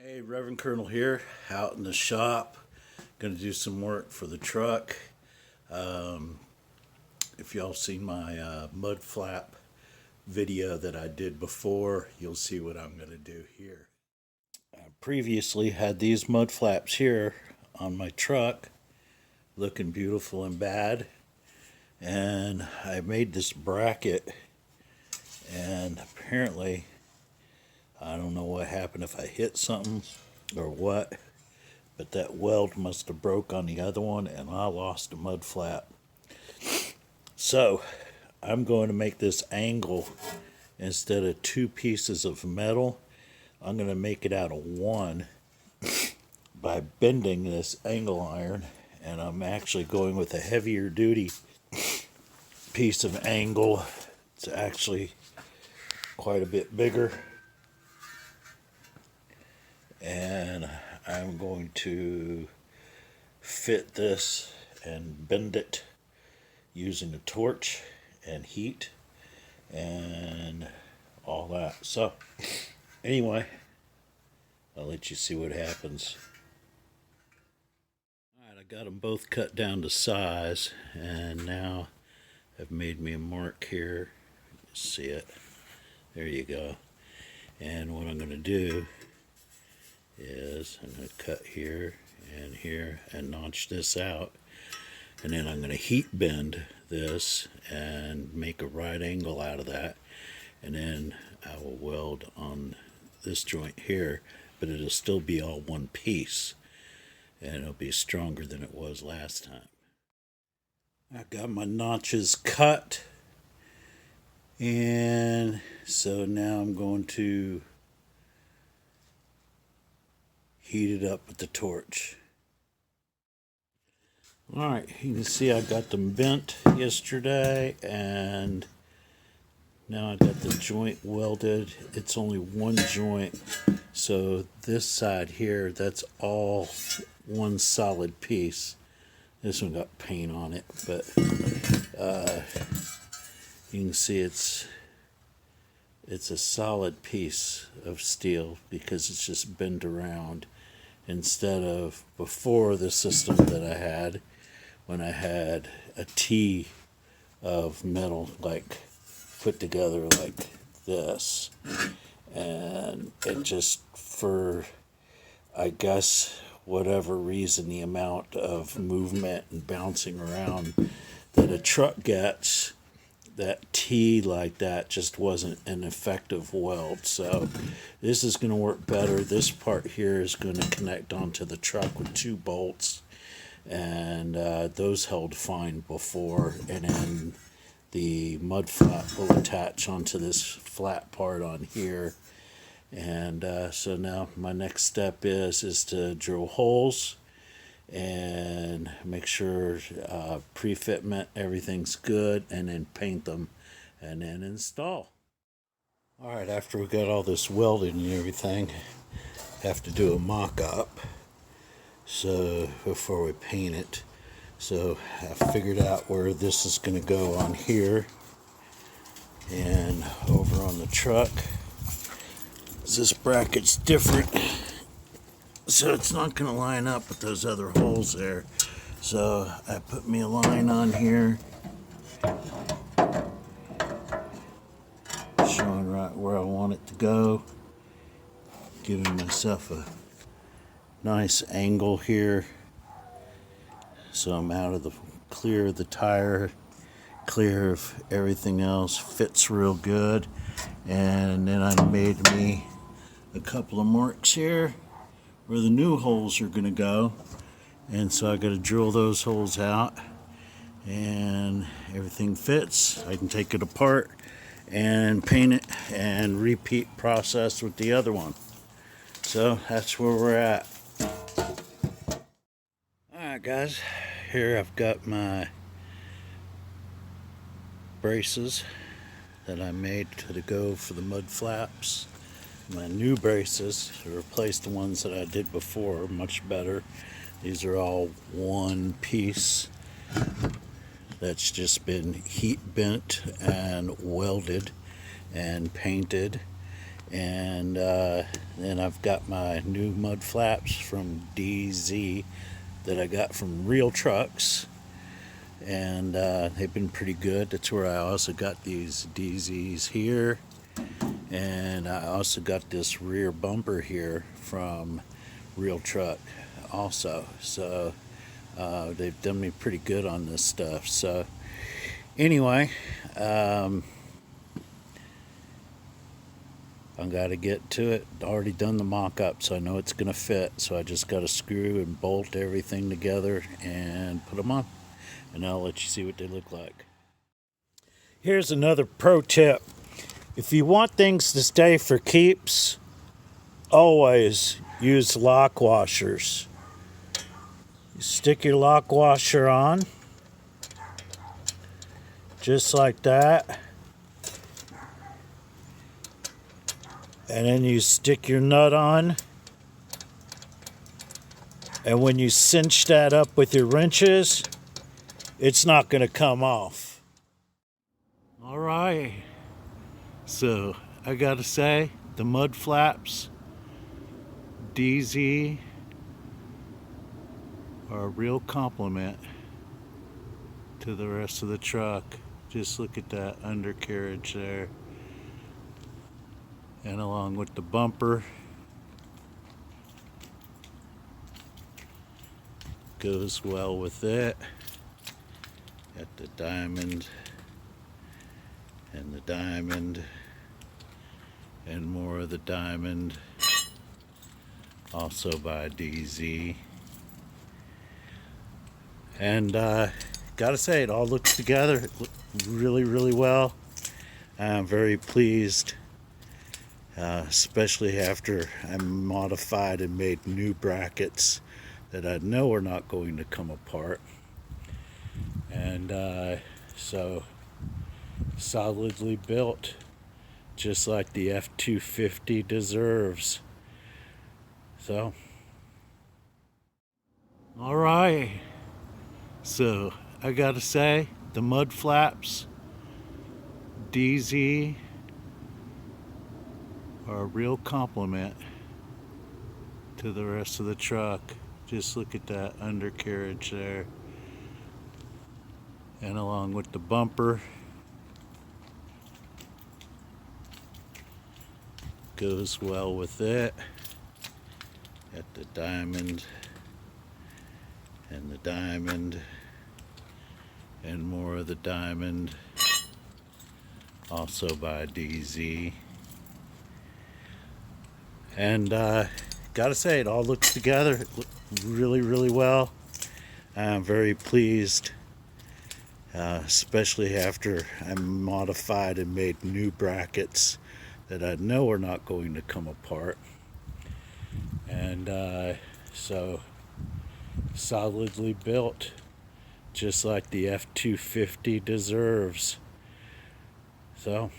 Hey, Reverend Colonel here, out in the shop. Gonna do some work for the truck. If y'all seen my mud flap video that I did before, you'll see what I'm gonna do here. I previously had these mud flaps here on my truck, looking beautiful and bad. And I made this bracket, and apparently I don't know what happened, if I hit something or what, but that weld must have broke on the other one and I lost a mud flap. So I'm going to make this angle. Instead of two pieces of metal, I'm going to make it out of one by bending this angle iron, and I'm actually going with a heavier duty piece of angle. It's actually quite a bit bigger. And I'm going to fit this and bend it using a torch and heat and all that. So anyway, I'll let you see what happens. Alright, I got them both cut down to size, and now I've made me a mark here. You see it? There you go. And what I'm going to do is I'm going to cut here and notch this out, and then I'm going to heat bend this and make a right angle out of that, and then I will weld on this joint here, but it'll still be all one piece, and it'll be stronger than it was last time. I got my notches cut, and so now I'm going to heat it up with the torch. Alright, you can see I got them bent yesterday, and now I got the joint welded. It's only one joint, so this side here, that's all one solid piece. This one got paint on it, but you can see it's a solid piece of steel because it's just bent around, instead of before the system that I had, when I had a T of metal like put together like this, and it just, for I guess whatever reason, the amount of movement and bouncing around that a truck gets, that T like that just wasn't an effective weld. So this is going to work better. This part here is going to connect onto the truck with two bolts, and those held fine before, and then the mud flap will attach onto this flat part on here. And so now my next step is to drill holes and make sure pre-fitment, everything's good, and then paint them and then install. Alright, after we got all this welded and everything, have to do a mock-up so before we paint it. So I figured out where this is going to go on here and over on the truck. This bracket's different, so it's not going to line up with those other holes there. So I put me a line on here showing right where I want it to go, giving myself a nice angle here, so I'm out of the clear of the tire, clear of everything else, fits real good. And then I made me a couple of marks here where the new holes are going to go, and so I got to drill those holes out, and everything fits. I can take it apart and paint it and repeat process with the other one. So that's where we're at. Alright guys, here I've got my braces that I made to go for the mud flaps. My new braces to replace the ones that I did before, much better. These are all one piece that's just been heat bent and welded and painted, And then I've got my new mud flaps from Dee Zee that I got from RealTrucks, and they've been pretty good. That's where I also got these Dee Zees here, and I also got this rear bumper here from RealTruck also. So they've done me pretty good on this stuff. So anyway, I got to get to it. Already done the mock-up, so I know it's going to fit. So I just got to screw and bolt everything together and put them on. And I'll let you see what they look like. Here's another pro tip. If you want things to stay for keeps, always use lock washers. You stick your lock washer on, just like that. And then you stick your nut on. And when you cinch that up with your wrenches, it's not going to come off. All right. So I got to say, the mud flaps, Dee Zee, are a real compliment to the rest of the truck. Just look at that undercarriage there. And along with the bumper, goes well with it. Got the diamond and the diamond and more of the diamond, also by Dee Zee. And gotta say, it all looks together really, really well. I'm very pleased. Especially after I modified and made new brackets that I know are not going to come apart. And so solidly built, just like the F-250 deserves. So, all right. So I gotta say, the mud flaps, Dee Zee, are a real compliment to the rest of the truck. Just look at that undercarriage there. And along with the bumper, goes well with it. Got the diamond and the diamond and more of the diamond, also by Dee Zee. And gotta say, it all looks together really, really well. I'm very pleased, especially after I modified and made new brackets that I know are not going to come apart. And so solidly built, just like the F-250 deserves. So